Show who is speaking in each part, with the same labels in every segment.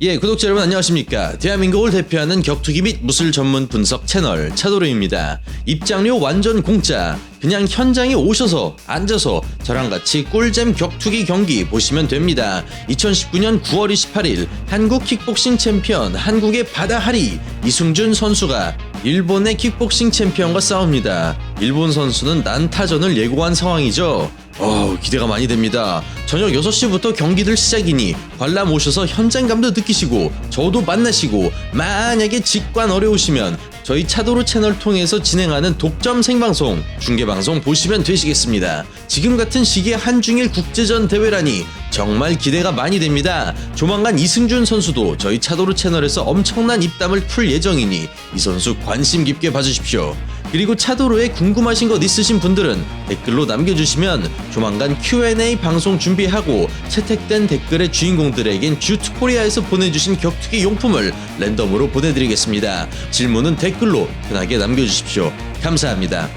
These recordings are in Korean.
Speaker 1: 예, 구독자 여러분 안녕하십니까. 대한민국을 대표하는 격투기 및 무술 전문 분석 채널 차도르입니다. 입장료 완전 공짜. 그냥 현장에 오셔서 앉아서 저랑 같이 꿀잼 격투기 경기 보시면 됩니다. 2019년 9월 28일 한국 킥복싱 챔피언 한국의 바다하리 이승준 선수가 일본의 킥복싱 챔피언과 싸웁니다. 일본 선수는 난타전을 예고한 상황이죠. 기대가 많이 됩니다. 저녁 6시부터 경기들 시작이니 관람 오셔서 현장감도 느끼시고 저도 만나시고 만약에 직관 어려우시면 저희 차도로 채널 통해서 진행하는 독점 생방송, 중계방송 보시면 되시겠습니다. 지금 같은 시기에 한중일 국제전 대회라니 정말 기대가 많이 됩니다. 조만간 이승준 선수도 저희 차도로 채널에서 엄청난 입담을 풀 예정이니 이 선수 관심 깊게 봐주십시오. 그리고 차도로에 궁금하신 것 있으신 분들은 댓글로 남겨주시면 조만간 Q&A 방송 준비하고 채택된 댓글의 주인공들에겐 듀투코리아에서 보내주신 격투기 용품을 랜덤으로 보내드리겠습니다. 질문은 댓글로 편하게 남겨주십시오. 감사합니다.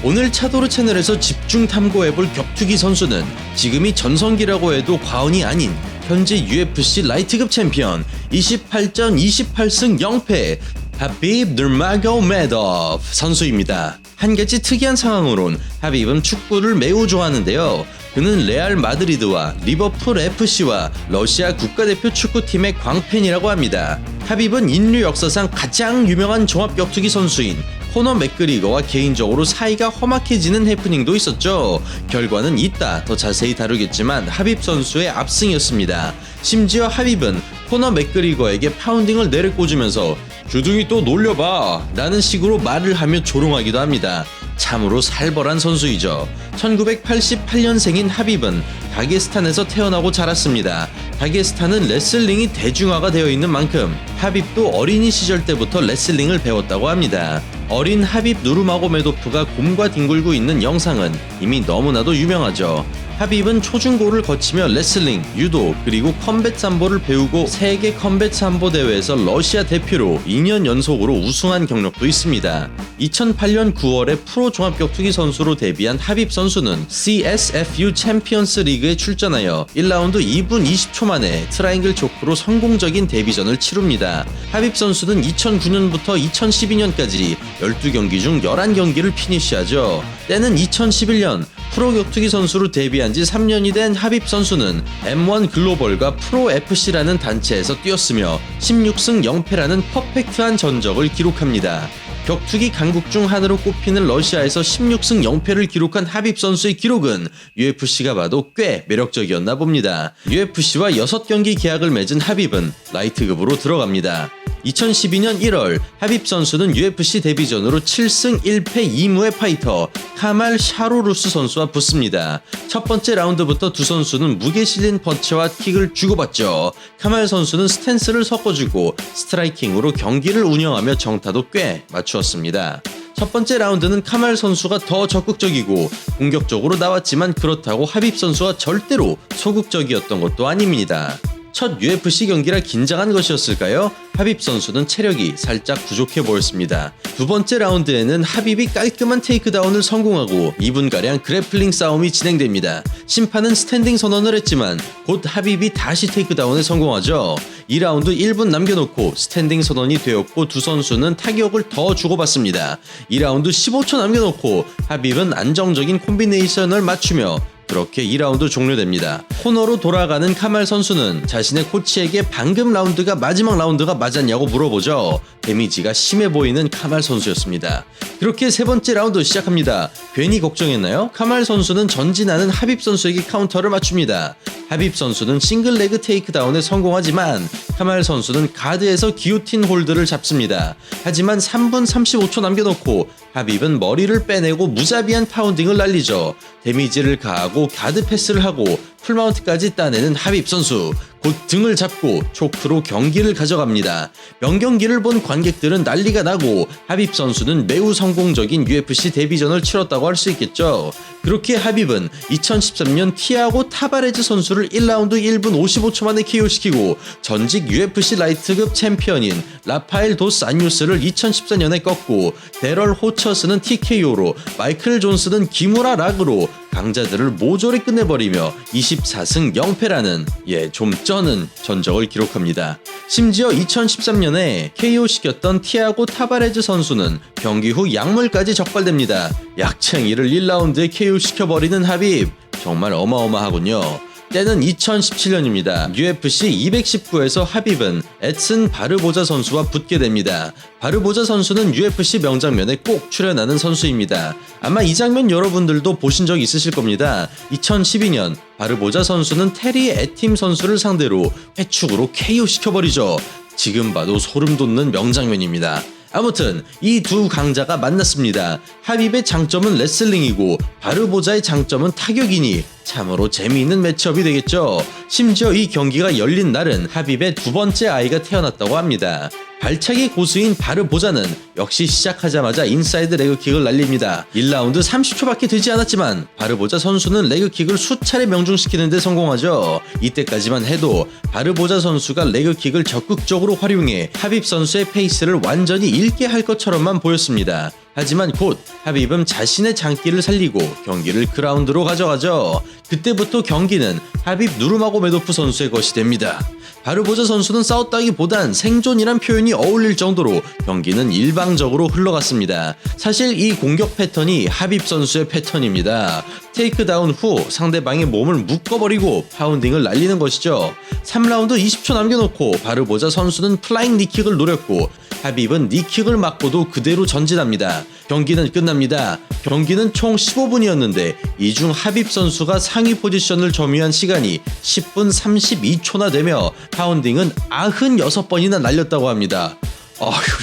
Speaker 1: 오늘 차도로 채널에서 집중 탐구해볼 격투기 선수는 지금이 전성기라고 해도 과언이 아닌 현재 UFC 라이트급 챔피언 28전 28승 0패 하비브 누르마고메도프 선수입니다. 한 가지 특이한 상황으론 하비브는 축구를 매우 좋아하는데요. 그는 레알 마드리드와 리버풀 FC와 러시아 국가대표 축구팀의 광팬이라고 합니다. 하비브는 인류 역사상 가장 유명한 종합격투기 선수인 코너 맥그리거와 개인적으로 사이가 험악해지는 해프닝도 있었죠. 결과는 이따 더 자세히 다루겠지만 하비브 선수의 압승이었습니다. 심지어 하비브는 코너 맥그리거에게 파운딩을 내려꽂으면서 주둥이 또 놀려봐 라는 식으로 말을 하며 조롱하기도 합니다. 참으로 살벌한 선수이죠. 1988년생인 하비브는 다게스탄에서 태어나고 자랐습니다. 다게스탄은 레슬링이 대중화가 되어 있는 만큼 하비브도 어린이 시절 때부터 레슬링을 배웠다고 합니다. 어린 하비브 누르마고메도프가 곰과 뒹굴고 있는 영상은 이미 너무나도 유명하죠. 하비브는 초중고를 거치며 레슬링, 유도, 그리고 컴뱃 삼보를 배우고 세계 컴뱃 삼보 대회에서 러시아 대표로 2년 연속으로 우승한 경력도 있습니다. 2008년 9월에 프로 종합격투기 선수로 데뷔한 하비브 선수는 CSFU 챔피언스 리그에 출전하여 1라운드 2분 20초 만에 트라이앵글 초크로 성공적인 데뷔전을 치룹니다. 하비브 선수는 2009년부터 2012년까지 12경기 중 11경기를 피니시하죠. 때는 2011년 프로 격투기 선수로 데뷔한 지 3년이 된 하비브 선수는 M1 글로벌과 프로 FC라는 단체에서 뛰었으며 16승 0패라는 퍼펙트한 전적을 기록합니다. 격투기 강국 중 하나로 꼽히는 러시아에서 16승 0패를 기록한 하비브 선수의 기록은 UFC가 봐도 꽤 매력적이었나 봅니다. UFC와 6경기 계약을 맺은 하비브는 라이트급으로 들어갑니다. 2012년 1월 하비브 선수는 UFC 데뷔전으로 7승 1패 2무의 파이터 카말 샤로루스 선수와 붙습니다. 첫 번째 라운드부터 두 선수는 무게 실린 펀치와 킥을 주고받죠. 카말 선수는 스탠스를 섞어주고 스트라이킹으로 경기를 운영하며 정타도 꽤 맞추었습니다. 첫 번째 라운드는 카말 선수가 더 적극적이고 공격적으로 나왔지만 그렇다고 하비브 선수가 절대로 소극적이었던 것도 아닙니다. 첫 UFC 경기라 긴장한 것이었을까요? 하비브 선수는 체력이 살짝 부족해 보였습니다. 두 번째 라운드에는 하비브이 깔끔한 테이크다운을 성공하고 2분가량 그래플링 싸움이 진행됩니다. 심판은 스탠딩 선언을 했지만 곧 하비브이 다시 테이크다운에 성공하죠. 2라운드 1분 남겨놓고 스탠딩 선언이 되었고 두 선수는 타격을 더 주고받습니다. 2라운드 15초 남겨놓고 하비브는 안정적인 콤비네이션을 맞추며 그렇게 2라운드 종료됩니다. 코너로 돌아가는 카말 선수는 자신의 코치에게 방금 라운드가 마지막 라운드가 맞았냐고 물어보죠. 데미지가 심해 보이는 카말 선수였습니다. 그렇게 세 번째 라운드 시작합니다. 괜히 걱정했나요? 카말 선수는 전진하는 하비브 선수에게 카운터를 맞춥니다. 하비브 선수는 싱글레그 테이크다운에 성공하지만 카말 선수는 가드에서 기요틴 홀드를 잡습니다. 하지만 3분 35초 남겨놓고 하비브는 머리를 빼내고 무자비한 파운딩을 날리죠. 데미지를 가하고 가드 패스를 하고 풀마운트까지 따내는 하비브 선수. 곧 등을 잡고 초크로 경기를 가져갑니다. 명경기를 본 관객들은 난리가 나고 하비브 선수는 매우 성공적인 UFC 데뷔전을 치렀다고 할 수 있겠죠. 그렇게 하비브는 2013년 티아고 타바레즈 선수를 1라운드 1분 55초 만에 KO시키고 전직 UFC 라이트급 챔피언인 라파엘 도스 안유스를 2014년에 꺾고 데럴 호처스는 TKO로 마이클 존스는 기무라 락으로 강자들을 모조리 끝내버리며 24승 0패라는 좀 쩌는 전적을 기록합니다. 심지어 2013년에 KO시켰던 티아고 타바레즈 선수는 경기 후 약물까지 적발됩니다. 약쟁이를 1라운드에 KO시켜버리는 하빕, 정말 어마어마하군요. 때는 2017년입니다. UFC 219에서 하빕은 에슨 바르보자 선수와 붙게 됩니다. 바르보자 선수는 UFC 명장면에 꼭 출연하는 선수입니다. 아마 이 장면 여러분들도 보신 적 있으실 겁니다. 2012년 바르보자 선수는 테리 애팀 선수를 상대로 회축으로 KO시켜버리죠. 지금 봐도 소름 돋는 명장면입니다. 아무튼 이 두 강자가 만났습니다. 하빕의 장점은 레슬링이고 바르보자의 장점은 타격이니 참으로 재미있는 매치업이 되겠죠. 심지어 이 경기가 열린 날은 하빕의 두 번째 아이가 태어났다고 합니다. 발차기 고수인 바르보자는 역시 시작하자마자 인사이드 레그킥을 날립니다. 1라운드 30초밖에 되지 않았지만 바르보자 선수는 레그킥을 수차례 명중시키는 데 성공하죠. 이때까지만 해도 바르보자 선수가 레그킥을 적극적으로 활용해 하빕 선수의 페이스를 완전히 읽게 할 것처럼만 보였습니다. 하지만 곧 하빕은 자신의 장기를 살리고 경기를 그라운드로 가져가죠. 그때부터 경기는 하빕 누르마고메도프 선수의 것이 됩니다. 바르보자 선수는 싸웠다기보단 생존이란 표현이 어울릴 정도로 경기는 일방적으로 흘러갔습니다. 사실 이 공격 패턴이 하빕 선수의 패턴입니다. 테이크다운 후 상대방의 몸을 묶어버리고 파운딩을 날리는 것이죠. 3라운드 20초 남겨놓고 바르보자 선수는 플라잉 니킥을 노렸고 하빕은 니킥을 맞고도 그대로 전진합니다. 경기는 끝납니다. 경기는 총 15분이었는데 이 중 하빕 선수가 상위 포지션을 점유한 시간이 10분 32초나 되며 파운딩은 96번이나 날렸다고 합니다.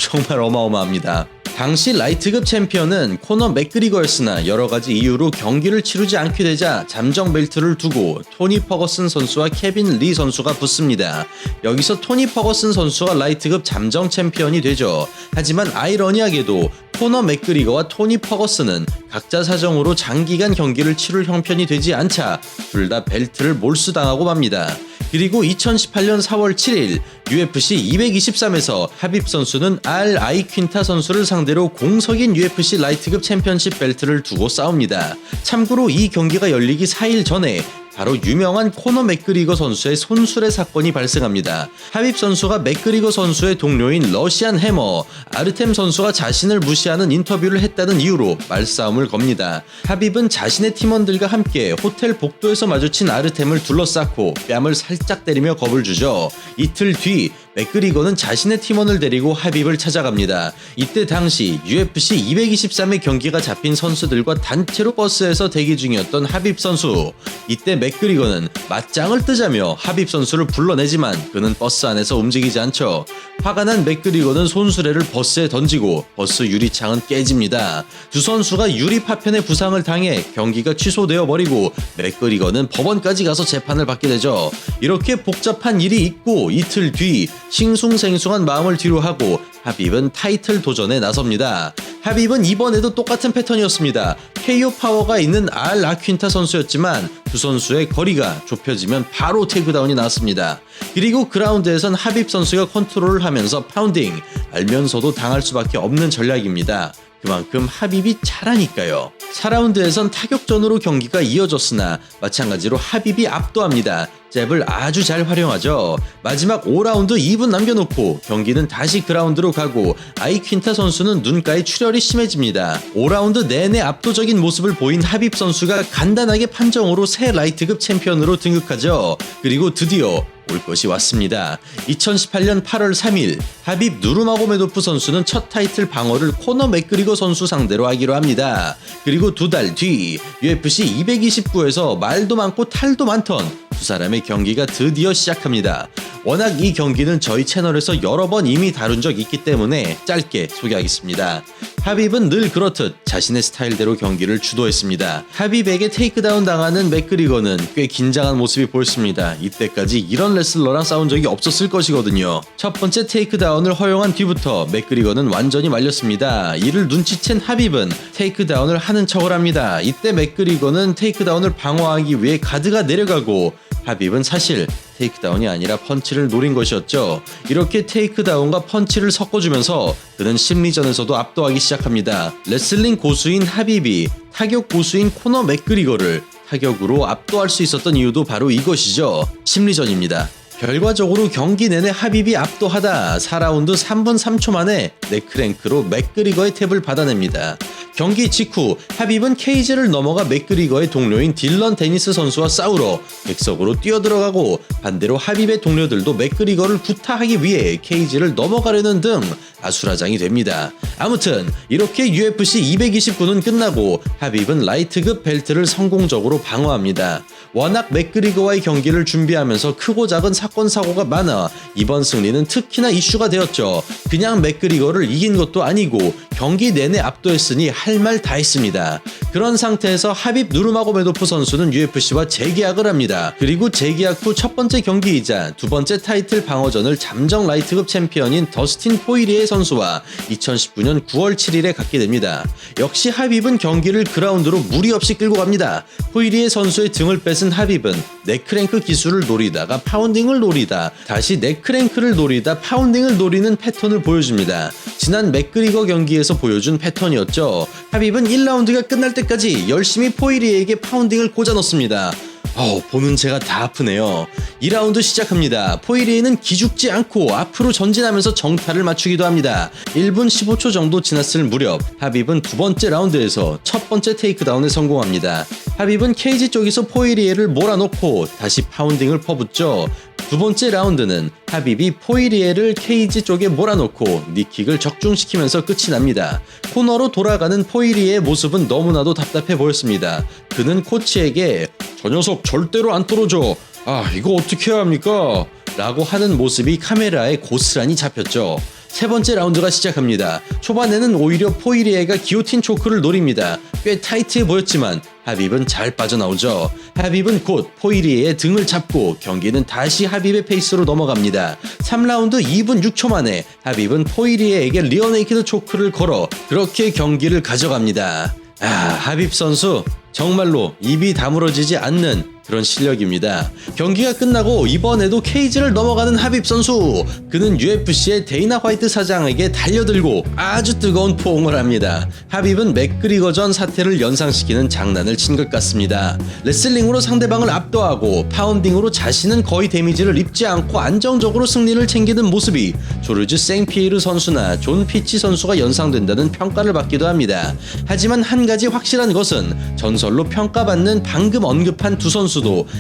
Speaker 1: 정말 어마어마합니다. 당시 라이트급 챔피언은 코너 맥그리거였으나 여러가지 이유로 경기를 치르지 않게 되자 잠정 벨트를 두고 토니 퍼거슨 선수와 케빈 리 선수가 붙습니다. 여기서 토니 퍼거슨 선수가 라이트급 잠정 챔피언이 되죠. 하지만 아이러니하게도 코너 맥그리거와 토니 퍼거슨은 각자 사정으로 장기간 경기를 치룰 형편이 되지 않자 둘 다 벨트를 몰수당하고 맙니다. 그리고 2018년 4월 7일 UFC 223에서 하빕 선수는 알 아이퀸타 선수를 상대로 공석인 UFC 라이트급 챔피언십 벨트를 두고 싸웁니다. 참고로 이 경기가 열리기 4일 전에 바로 유명한 코너 맥그리거 선수의 손수레 사건이 발생합니다. 하빕 선수가 맥그리거 선수의 동료인 러시안 해머 아르템 선수가 자신을 무시하는 인터뷰를 했다는 이유로 말싸움을 겁니다. 하빕은 자신의 팀원들과 함께 호텔 복도에서 마주친 아르템을 둘러싸고 뺨을 살짝 때리며 겁을 주죠. 이틀 뒤 맥그리거는 자신의 팀원을 데리고 하빕을 찾아갑니다. 이때 당시 UFC 223의 경기가 잡힌 선수들과 단체로 버스에서 대기 중이었던 하빕 선수. 이때 맥그리거는 맞짱을 뜨자며 하빕 선수를 불러내지만 그는 버스 안에서 움직이지 않죠. 화가 난 맥그리거는 손수레를 버스에 던지고 버스 유리창은 깨집니다. 두 선수가 유리 파편에 부상을 당해 경기가 취소되어 버리고 맥그리거는 법원까지 가서 재판을 받게 되죠. 이렇게 복잡한 일이 있고 이틀 뒤 싱숭생숭한 마음을 뒤로하고 하빕은 타이틀 도전에 나섭니다. 하빕은 이번에도 똑같은 패턴이었습니다. KO 파워가 있는 알 아퀸타 선수였지만 두 선수의 거리가 좁혀지면 바로 테이크다운이 나왔습니다. 그리고 그라운드에선 하빕 선수가 컨트롤을 하면서 파운딩, 알면서도 당할 수밖에 없는 전략입니다. 그만큼 하빕이 잘하니까요. 4라운드에선 타격전으로 경기가 이어졌으나 마찬가지로 하빕이 압도합니다. 잽을 아주 잘 활용하죠. 마지막 5라운드 2분 남겨놓고 경기는 다시 그라운드로 가고 아이퀸타 선수는 눈가에 출혈이 심해집니다. 5라운드 내내 압도적인 모습을 보인 하빕 선수가 간단하게 판정으로 새 라이트급 챔피언으로 등극하죠. 그리고 드디어 올 것이 왔습니다. 2018년 8월 3일 하빕 누르마고메도프 선수는 첫 타이틀 방어를 코너 맥그리거 선수 상대로 하기로 합니다. 그리고 두 달 뒤 UFC 229에서 말도 많고 탈도 많던 두 사람의 경기가 드디어 시작합니다. 워낙 이 경기는 저희 채널에서 여러 번 이미 다룬 적 있기 때문에 짧게 소개하겠습니다. 하빕은 늘 그렇듯 자신의 스타일대로 경기를 주도했습니다. 하빕에게 테이크다운 당하는 맥그리거는 꽤 긴장한 모습이 보였습니다. 이때까지 이런 레슬러랑 싸운 적이 없었을 것이거든요. 첫 번째 테이크다운을 허용한 뒤부터 맥그리거는 완전히 말렸습니다. 이를 눈치챈 하빕은 테이크다운을 하는 척을 합니다. 이때 맥그리거는 테이크다운을 방어하기 위해 가드가 내려가고 하빕은 사실 테이크다운이 아니라 펀치를 노린 것이었죠. 이렇게 테이크다운과 펀치를 섞어주면서 그는 심리전에서도 압도하기 시작합니다. 레슬링 고수인 하빕이 타격 고수인 코너 맥그리거를 타격으로 압도할 수 있었던 이유도 바로 이것이죠. 심리전입니다. 결과적으로 경기 내내 하빕이 압도하다 4라운드 3분 3초 만에 넥크랭크로 맥그리거의 탭을 받아냅니다. 경기 직후 하빕은 케이지를 넘어가 맥그리거의 동료인 딜런 데니스 선수와 싸우러 객석으로 뛰어들어가고 반대로 하빕의 동료들도 맥그리거를 구타하기 위해 케이지를 넘어가려는 등 아수라장이 됩니다. 아무튼 이렇게 UFC 229는 끝나고 하빕은 라이트급 벨트를 성공적으로 방어합니다. 워낙 맥그리거와의 경기를 준비하면서 크고 작은 사건 사고가 많아 이번 승리는 특히나 이슈가 되었죠. 그냥 맥그리거를 이긴 것도 아니고 경기 내내 압도했으니 할 말 다 했습니다. 그런 상태에서 하빕 누르마고메도프 선수는 UFC와 재계약을 합니다. 그리고 재계약 후 첫 번째 경기이자 두 번째 타이틀 방어전을 잠정 라이트급 챔피언인 더스틴 포이리에 선수와 2019년 9월 7일에 갖게 됩니다. 역시 하빕은 경기를 그라운드로 무리 없이 끌고 갑니다. 포이리에 선수의 등을 뺏은 하빕은 넥크랭크 기술을 노리다가 파운딩을 노리다 다시 넥크랭크를 노리다 파운딩을 노리는 패턴을 보여줍니다. 지난 맥그리거 경기에서 보여준 패턴이었죠. 하빕은 1라운드가 끝날 때까지 열심히 포이리에게 파운딩을 꽂아 넣습니다. 보는 제가 다 아프네요. 2라운드 시작합니다. 포이리에는 기죽지 않고 앞으로 전진하면서 정타를 맞추기도 합니다. 1분 15초 정도 지났을 무렵 하빕은 두 번째 라운드에서 첫 번째 테이크다운에 성공합니다. 하빕은 케이지 쪽에서 포이리에를 몰아놓고 다시 파운딩을 퍼붓죠. 두 번째 라운드는 하빕이 포이리에를 케이지 쪽에 몰아놓고 니킥을 적중시키면서 끝이 납니다. 코너로 돌아가는 포이리에의 모습은 너무나도 답답해 보였습니다. 그는 코치에게 "저 녀석 절대로 안 떨어져. 이거 어떻게 해야 합니까?" 라고 하는 모습이 카메라에 고스란히 잡혔죠. 세 번째 라운드가 시작합니다. 초반에는 오히려 포이리에가 기요틴 초크를 노립니다. 꽤 타이트해 보였지만 하빕은 잘 빠져나오죠. 하빕은 곧 포이리에의 등을 잡고 경기는 다시 하빕의 페이스로 넘어갑니다. 3라운드 2분 6초 만에 하빕은 포이리에에게 리어네이키드 초크를 걸어 그렇게 경기를 가져갑니다. 하빕 선수 정말로 입이 다물어지지 않는 그런 실력입니다. 경기가 끝나고 이번에도 케이지를 넘어가는 하빕 선수. 그는 UFC의 데이나 화이트 사장에게 달려들고 아주 뜨거운 포옹을 합니다. 하빕은 맥그리거전 사태를 연상시키는 장난을 친 것 같습니다. 레슬링으로 상대방을 압도하고 파운딩으로 자신은 거의 데미지를 입지 않고 안정적으로 승리를 챙기는 모습이 조르주 생피에르 선수나 존 피치 선수가 연상된다는 평가를 받기도 합니다. 하지만 한 가지 확실한 것은 전설로 평가받는 방금 언급한 두 선수도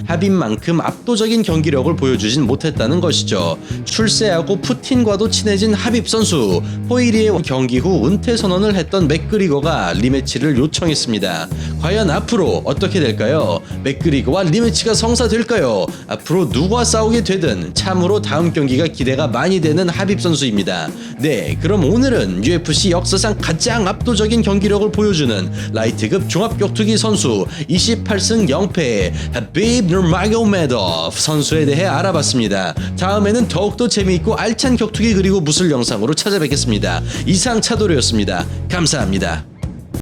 Speaker 1: 하빕만큼 압도적인 경기력을 보여주진 못했다는 것이죠. 출세하고 푸틴과도 친해진 하빕 선수. 포이리의 경기 후 은퇴 선언을 했던 맥그리거가 리매치를 요청했습니다. 과연 앞으로 어떻게 될까요? 맥그리거와 리매치가 성사될까요? 앞으로 누가 싸우게 되든 참으로 다음 경기가 기대가 많이 되는 하빕 선수입니다. 네, 그럼 오늘은 UFC 역사상 가장 압도적인 경기력을 보여주는 라이트급 종합격투기 선수 28승 0패의 하빕 누르마고메도프 선수에 대해 알아봤습니다. 다음에는 더욱더 재미있고 알찬 격투기 그리고 무술 영상으로 찾아뵙겠습니다. 이상 차도르였습니다. 감사합니다.